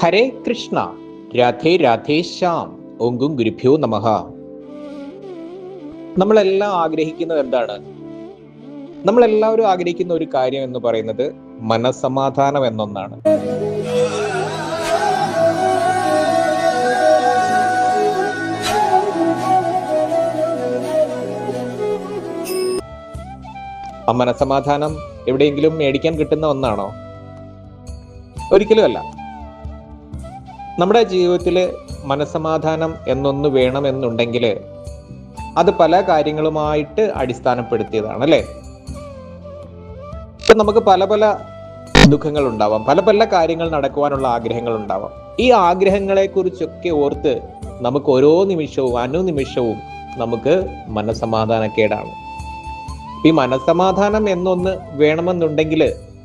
ഹരേ കൃഷ്ണ, രാധേ രാധേ ശ്യാം, ഓങ്കും ഗുരുഭ്യോ നമഃ. നമ്മളെല്ലാം ആഗ്രഹിക്കുന്നത് എന്താണ്? നമ്മളെല്ലാവരും ആഗ്രഹിക്കുന്ന ഒരു കാര്യം എന്ന് പറയുന്നത് മനസ്സമാധാനം എന്നൊന്നാണ്. ആ മനസ്സമാധാനം എവിടെയെങ്കിലും മേടിക്കാൻ കിട്ടുന്ന ഒന്നാണോ? ഒരിക്കലും അല്ല. നമ്മുടെ ജീവിതത്തിൽ മനസ്സമാധാനം എന്നൊന്ന് വേണമെന്നുണ്ടെങ്കിൽ അത് പല കാര്യങ്ങളുമായിട്ട് അടിസ്ഥാനപ്പെടുത്തിയതാണ്, അല്ലേ? ഇപ്പൊ നമുക്ക് പല പല ദുഃഖങ്ങൾ ഉണ്ടാവാം, പല പല കാര്യങ്ങൾ നടക്കുവാനുള്ള ആഗ്രഹങ്ങൾ ഉണ്ടാവാം. ഈ ആഗ്രഹങ്ങളെ കുറിച്ചൊക്കെ ഓർത്ത് നമുക്ക് ഓരോ നിമിഷവും അനുനിമിഷവും നമുക്ക് മനസ്സമാധാനക്കേടാണ്. ഈ മനസ്സമാധാനം എന്നൊന്ന് വേണമെന്നുണ്ടെങ്കിൽ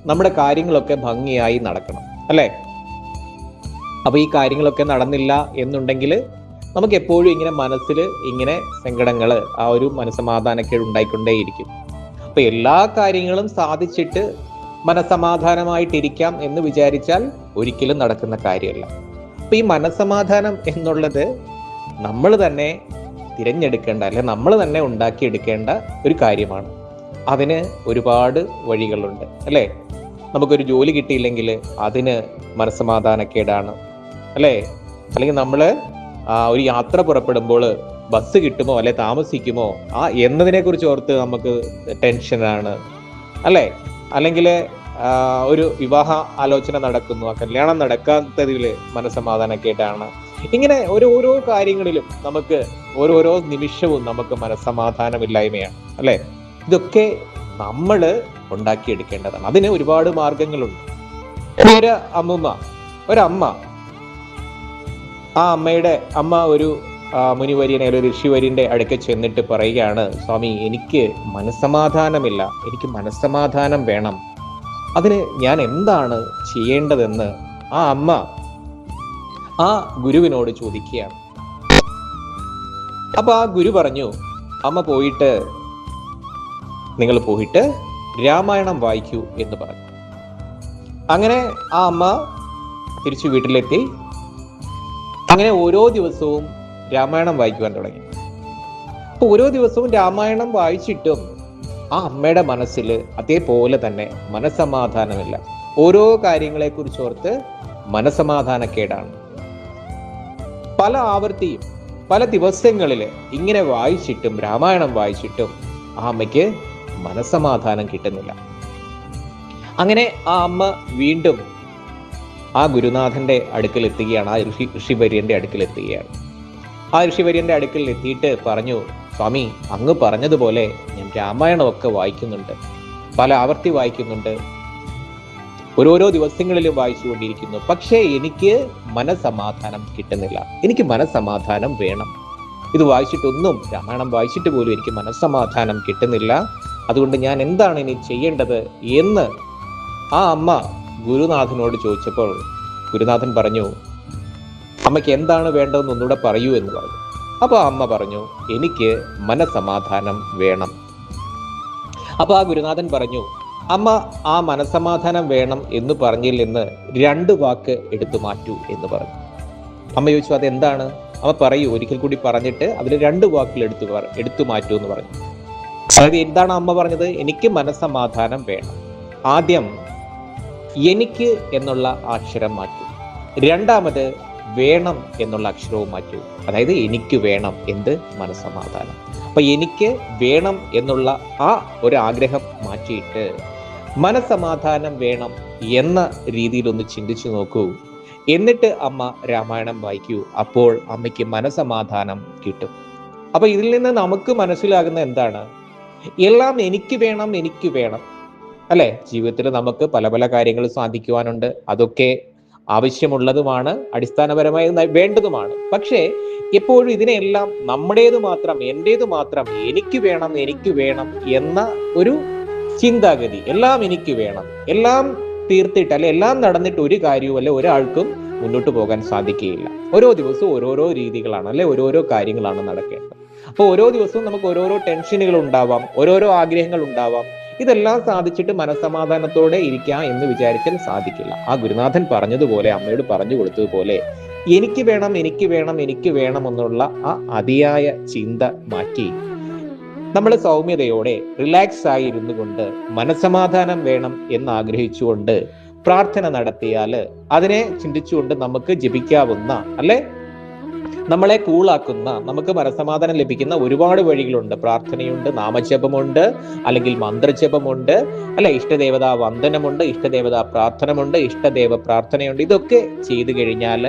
നമ്മുടെ കാര്യങ്ങളൊക്കെ ഭംഗിയായി നടക്കണം, അല്ലേ? അപ്പൊ ഈ കാര്യങ്ങളൊക്കെ നടന്നില്ല എന്നുണ്ടെങ്കിൽ നമുക്ക് എപ്പോഴും ഇങ്ങനെ മനസ്സിൽ ഇങ്ങനെ സങ്കടങ്ങൾ, ആ ഒരു മനസ്സമാധാനക്കേട് ഉണ്ടായിക്കൊണ്ടേയിരിക്കും. അപ്പൊ എല്ലാ കാര്യങ്ങളും സാധിച്ചിട്ട് മനസ്സമാധാനമായിട്ടിരിക്കാം എന്ന് വിചാരിച്ചാൽ ഒരിക്കലും നടക്കുന്ന കാര്യമല്ല. അപ്പൊ ഈ മനസ്സമാധാനം എന്നുള്ളത് നമ്മൾ തന്നെ തിരഞ്ഞെടുക്കേണ്ട, അല്ലെ നമ്മൾ തന്നെ ഉണ്ടാക്കിയെടുക്കേണ്ട ഒരു കാര്യമാണ്. അതിന് ഒരുപാട് വഴികളുണ്ട്, അല്ലേ? നമുക്കൊരു ജോലി കിട്ടിയില്ലെങ്കിൽ അതിന് മനസ്സമാധാനക്കേടാണ്, അല്ലേ? അല്ലെങ്കിൽ നമ്മൾ ഒരു യാത്ര പുറപ്പെടുമ്പോൾ ബസ് കിട്ടുമോ അല്ലെ താമസിക്കുമോ എന്നതിനെ കുറിച്ച് ഓർത്ത് നമുക്ക് ടെൻഷനാണ്, അല്ലേ? അല്ലെങ്കിൽ ഒരു വിവാഹ ആലോചന നടക്കുന്നു, ആ കല്യാണം നടക്കാത്തതിൽ മനസ്സമാധാനക്കേടാണ്. ഇങ്ങനെ ഓരോരോ കാര്യങ്ങളിലും നമുക്ക് ഓരോരോ നിമിഷവും നമുക്ക് മനസ്സമാധാനമില്ലായ്മയാണ്, അല്ലേ? ഇതൊക്കെ നമ്മൾ ഉണ്ടാക്കിയെടുക്കേണ്ടതാണ്. അതിന് ഒരുപാട് മാർഗങ്ങളുണ്ട്. ഒരമ്മ ആ അമ്മ ഒരു മുനിവര്യനെ, ഒരു ഋഷിവര്യന്റെ അടുക്ക ചെന്നിട്ട് പറയുകയാണ്, സ്വാമി, എനിക്ക് മനസ്സമാധാനമില്ല, എനിക്ക് മനസ്സമാധാനം വേണം, അതിന് ഞാൻ എന്താണ് ചെയ്യേണ്ടതെന്ന് ആ അമ്മ ആ ഗുരുവിനോട് ചോദിക്കുകയാണ്. അപ്പൊ ആ ഗുരു പറഞ്ഞു, നിങ്ങൾ പോയിട്ട് രാമായണം വായിക്കൂ എന്ന് പറഞ്ഞു. അങ്ങനെ ആ അമ്മ തിരിച്ചു വീട്ടിലെത്തി. അങ്ങനെ ഓരോ ദിവസവും രാമായണം വായിക്കുവാൻ തുടങ്ങി. അപ്പൊ ഓരോ ദിവസവും രാമായണം വായിച്ചിട്ടും ആ അമ്മയുടെ മനസ്സിൽ അതേപോലെ തന്നെ മനസ്സമാധാനമില്ല. ഓരോ കാര്യങ്ങളെ കുറിച്ചോർത്ത് മനസ്സമാധാനക്കേടാണ്. പല ആവർത്തിയും പല ദിവസങ്ങളിൽ ഇങ്ങനെ വായിച്ചിട്ടും രാമായണം വായിച്ചിട്ടും ആ അമ്മയ്ക്ക് മനസ്സമാധാനം കിട്ടുന്നില്ല. അങ്ങനെ ആ അമ്മ വീണ്ടും ആ ഗുരുനാഥന്റെ അടുക്കൽ എത്തുകയാണ്, ആ ഋഷിവര്യന്റെ അടുക്കൽ എത്തുകയാണ്. ആ ഋഷിവര്യന്റെ അടുക്കൽ എത്തിയിട്ട് പറഞ്ഞു, സ്വാമി, അങ്ങ് പറഞ്ഞതുപോലെ ഞാൻ രാമായണമൊക്കെ വായിക്കുന്നുണ്ട്, പല ആവർത്തി വായിക്കുന്നുണ്ട്, ഓരോരോ ദിവസങ്ങളിലും വായിച്ചുകൊണ്ടിരിക്കുന്നു. പക്ഷേ എനിക്ക് മനസ്സമാധാനം കിട്ടുന്നില്ല. എനിക്ക് മനസ്സമാധാനം വേണം. ഇത് വായിച്ചിട്ടൊന്നും, രാമായണം വായിച്ചിട്ട് പോലും എനിക്ക് മനസ്സമാധാനം കിട്ടുന്നില്ല. അതുകൊണ്ട് ഞാൻ എന്താണ് ഇനി ചെയ്യേണ്ടത് എന്ന് ആ അമ്മ ഗുരുനാഥനോട് ചോദിച്ചപ്പോൾ ഗുരുനാഥൻ പറഞ്ഞു, അമ്മയ്ക്ക് എന്താണ് വേണ്ടതെന്ന് ഒന്നുകൂടെ പറയൂ എന്ന് പറഞ്ഞു. അപ്പൊ അമ്മ പറഞ്ഞു, എനിക്ക് മനസ്സമാധാനം വേണം. അപ്പൊ ആ ഗുരുനാഥൻ പറഞ്ഞു, അമ്മ ആ മനസ്സമാധാനം വേണം എന്ന് പറഞ്ഞതിൽ നിന്ന് 2 വാക്ക് എടുത്തു മാറ്റൂ എന്ന് പറഞ്ഞു. അമ്മ ചോദിച്ചു, അതെന്താണ്? അമ്മ പറയൂ, ഒരിക്കൽ കൂടി പറഞ്ഞിട്ട് അതിൽ 2 വാക്കുകൾ എടുത്തു മാറ്റൂ എന്ന് പറഞ്ഞു. അതായത് എന്താണ് അമ്മ പറഞ്ഞത്? എനിക്ക് മനസ്സമാധാനം വേണം. ആദ്യം എനിക്ക് എന്നുള്ള അക്ഷരം മാറ്റൂ. രണ്ടാമത് വേണം എന്നുള്ള അക്ഷരവും മാറ്റൂ. അതായത് എനിക്ക് വേണം എന്ത്? മനസ്സമാധാനം. അപ്പൊ എനിക്ക് വേണം എന്നുള്ള ആ ഒരു ആഗ്രഹം മാറ്റിയിട്ട് മനസ്സമാധാനം വേണം എന്ന രീതിയിൽ ഒന്ന് ചിന്തിച്ചു നോക്കൂ. എന്നിട്ട് അമ്മ രാമായണം വായിക്കൂ. അപ്പോൾ അമ്മയ്ക്ക് മനസ്സമാധാനം കിട്ടും. അപ്പൊ ഇതിൽ നിന്ന് നമുക്ക് മനസ്സിലാകുന്ന എന്താണ്? എല്ലാം എനിക്ക് വേണം, എനിക്ക് വേണം, അല്ലെ? ജീവിതത്തിൽ നമുക്ക് പല പല കാര്യങ്ങൾ സാധിക്കുവാനുണ്ട്. അതൊക്കെ ആവശ്യമുള്ളതുമാണ്, അടിസ്ഥാനപരമായി വേണ്ടതുമാണ്. പക്ഷേ എപ്പോഴും ഇതിനെല്ലാം നമ്മുടേത് മാത്രം, എൻ്റേത് മാത്രം, എനിക്ക് വേണം, എനിക്ക് വേണം എന്ന ഒരു ചിന്താഗതി, എല്ലാം എനിക്ക് വേണം, എല്ലാം തീർത്തിട്ട് അല്ലെ എല്ലാം നടന്നിട്ട് ഒരു കാര്യവും അല്ലെ ഒരാൾക്കും മുന്നോട്ട് പോകാൻ സാധിക്കുകയില്ല. ഓരോ ദിവസവും ഓരോരോ രീതികളാണ്, അല്ലെ ഓരോരോ കാര്യങ്ങളാണ് നടക്കേണ്ടത്. അപ്പോൾ ഓരോ ദിവസവും നമുക്ക് ഓരോരോ ടെൻഷനുകൾ ഉണ്ടാവാം, ഓരോരോ ആഗ്രഹങ്ങൾ ഉണ്ടാവാം. ഇതെല്ലാം സാധിച്ചിട്ട് മനസ്സമാധാനത്തോടെ ഇരിക്കാം എന്ന് വിചാരിച്ചാൽ സാധിക്കില്ല. ആ ഗുരുനാഥൻ പറഞ്ഞതുപോലെ, അമ്മയോട് പറഞ്ഞു കൊടുത്തതുപോലെ എനിക്ക് വേണം, എനിക്ക് വേണം, എനിക്ക് വേണം എന്നുള്ള ആ അതിയായ ചിന്ത മാറ്റി നമ്മൾ സൗമ്യതയോടെ റിലാക്സ് ആയി ഇരുന്നു കൊണ്ട് മനസ്സമാധാനം വേണം എന്നാഗ്രഹിച്ചുകൊണ്ട് പ്രാർത്ഥന നടത്തിയാൽ അതിനെ ചിന്തിച്ചുകൊണ്ട് നമുക്ക് ജപിക്കാവുന്ന, അല്ലെ, നമ്മളെ കൂളാക്കുന്ന, നമുക്ക് മനസ്സമാധാനം ലഭിക്കുന്ന ഒരുപാട് വഴികളുണ്ട്. പ്രാർത്ഥനയുണ്ട്, നാമജപമുണ്ട്, അല്ലെങ്കിൽ മന്ത്രജപമുണ്ട്, അല്ലെ, ഇഷ്ടദേവതാ വന്ദനമുണ്ട്, ഇഷ്ടദേവതാ പ്രാർത്ഥനമുണ്ട്, ഇഷ്ടദേവ പ്രാർത്ഥനയുണ്ട്. ഇതൊക്കെ ചെയ്തു കഴിഞ്ഞാൽ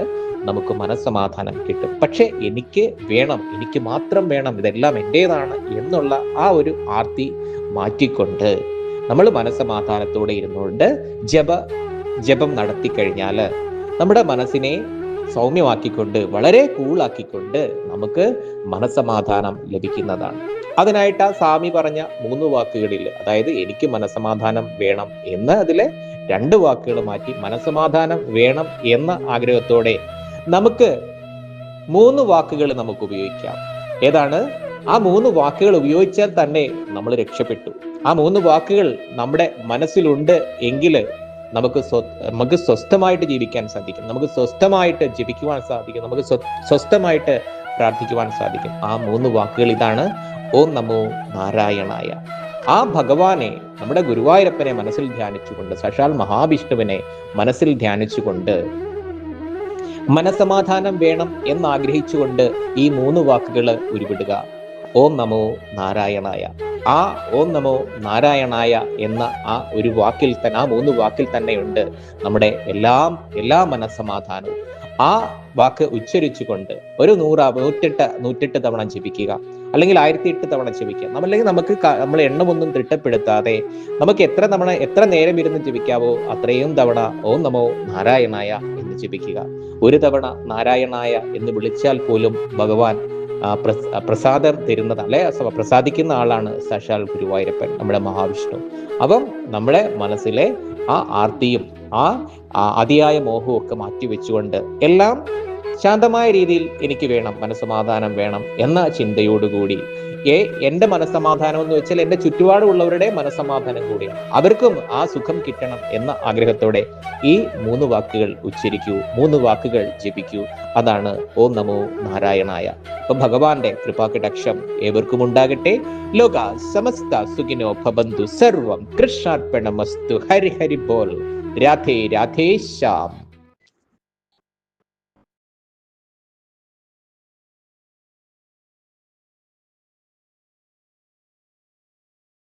നമുക്ക് മനസ്സമാധാനം കിട്ടും. പക്ഷെ എനിക്ക് വേണം, എനിക്ക് മാത്രം വേണം, ഇതെല്ലാം എൻ്റേതാണ് എന്നുള്ള ആ ഒരു ആർത്തി മാറ്റിക്കൊണ്ട് നമ്മൾ മനസ്സമാധാനത്തോടെ ഇരുന്നുകൊണ്ട് ജപം നടത്തി കഴിഞ്ഞാൽ നമ്മുടെ മനസ്സിനെ സൗമ്യമാക്കിക്കൊണ്ട്, വളരെ കൂളാക്കിക്കൊണ്ട് നമുക്ക് മനസ്സമാധാനം ലഭിക്കുന്നതാണ്. അതിനായിട്ട് ആ സ്വാമി പറഞ്ഞ 3 വാക്കുകളിൽ, അതായത് എനിക്ക് മനസ്സമാധാനം വേണം എന്ന് അതിലെ 2 വാക്കുകൾ മാറ്റി മനസ്സമാധാനം വേണം എന്ന ആഗ്രഹത്തോടെ നമുക്ക് 3 വാക്കുകൾ നമുക്ക് ഉപയോഗിക്കാം. ഏതാണ് ആ 3 വാക്കുകൾ? ഉപയോഗിച്ചാൽ തന്നെ നമ്മൾ രക്ഷപ്പെട്ടു. ആ 3 വാക്കുകൾ നമ്മുടെ മനസ്സിലുണ്ട് എങ്കിൽ നമുക്ക് സ്വസ്ഥമായിട്ട് ജീവിക്കാൻ സാധിക്കും, നമുക്ക് സ്വസ്ഥമായിട്ട് ജപിക്കുവാൻ സാധിക്കും, നമുക്ക് സ്വസ്ഥമായിട്ട് പ്രാർത്ഥിക്കുവാൻ സാധിക്കും. ആ 3 വാക്കുകൾ ഇതാണ്: ഓം നമോ നാരായണായ. ആ ഭഗവാനെ, നമ്മുടെ ഗുരുവായൂരപ്പനെ മനസ്സിൽ ധ്യാനിച്ചുകൊണ്ട്, സാക്ഷാൽ മഹാവിഷ്ണുവിനെ മനസ്സിൽ ധ്യാനിച്ചുകൊണ്ട് മനസ്സമാധാനം വേണം എന്നാഗ്രഹിച്ചുകൊണ്ട് ഈ 3 വാക്കുകൾ ഉരുവിടുക. ഓം നമോ നാരായണായ. ആ ഓം നമോ നാരായണായ എന്ന ആ ഒരു വാക്കിൽ തന്നെ, ആ 3 വാക്കിൽ തന്നെയുണ്ട് നമ്മുടെ എല്ലാ മനസ്സമാധാനവും. ആ വാക്ക് ഉച്ചരിച്ചുകൊണ്ട് ഒരു 108 തവണ ജപിക്കുക, അല്ലെങ്കിൽ 1008 തവണ ജപിക്കുക. അല്ലെങ്കിൽ നമ്മൾ എണ്ണമൊന്നും തിട്ടപ്പെടുത്താതെ നമുക്ക് എത്ര നേരം ഇരുന്ന് ജപിക്കാവോ അത്രയും തവണ ഓം നമോ നാരായണായ എന്ന് ജപിക്കുക. ഒരു തവണ നാരായണായ എന്ന് വിളിച്ചാൽ പോലും ഭഗവാൻ പ്രസാദം തരുന്നത്, അല്ലെ, പ്രസാദിക്കുന്ന ആളാണ് സാക്ഷാൽ ഗുരുവായൂരപ്പൻ, നമ്മുടെ മഹാവിഷ്ണു. അപ്പം നമ്മുടെ മനസ്സിലെ ആ ആർത്തിയും ആ അതിയായ മോഹവും ഒക്കെ മാറ്റിവെച്ചുകൊണ്ട് എല്ലാം ശാന്തമായ രീതിയിൽ എനിക്ക് വേണം, മനസ്സമാധാനം വേണം എന്ന ചിന്തയോടുകൂടി, എൻ്റെ മനസ്സമാധാനം എന്ന് വെച്ചാൽ എൻ്റെ ചുറ്റുപാടുള്ളവരുടെ മനസ്സമാധാനം കൂടിയാണ്, അവർക്കും ആ സുഖം കിട്ടണം എന്ന ആഗ്രഹത്തോടെ ഈ 3 വാക്കുകൾ ഉച്ചരിക്കൂ, 3 വാക്കുകൾ ജപിക്കൂ. അതാണ് ഓം നമോ നാരായണായ. അപ്പൊ ഭഗവാന്റെ കൃപാകടാക്ഷം ഏവർക്കും ഉണ്ടാകട്ടെ. ലോക സമസ്ത സുഖിനോ ഭവന്തു. സർവം കൃഷ്ണാർപ്പണമസ്തു. ഹരി ഹരി ബോൽ. രാധേ രാധേ ശ്യാം.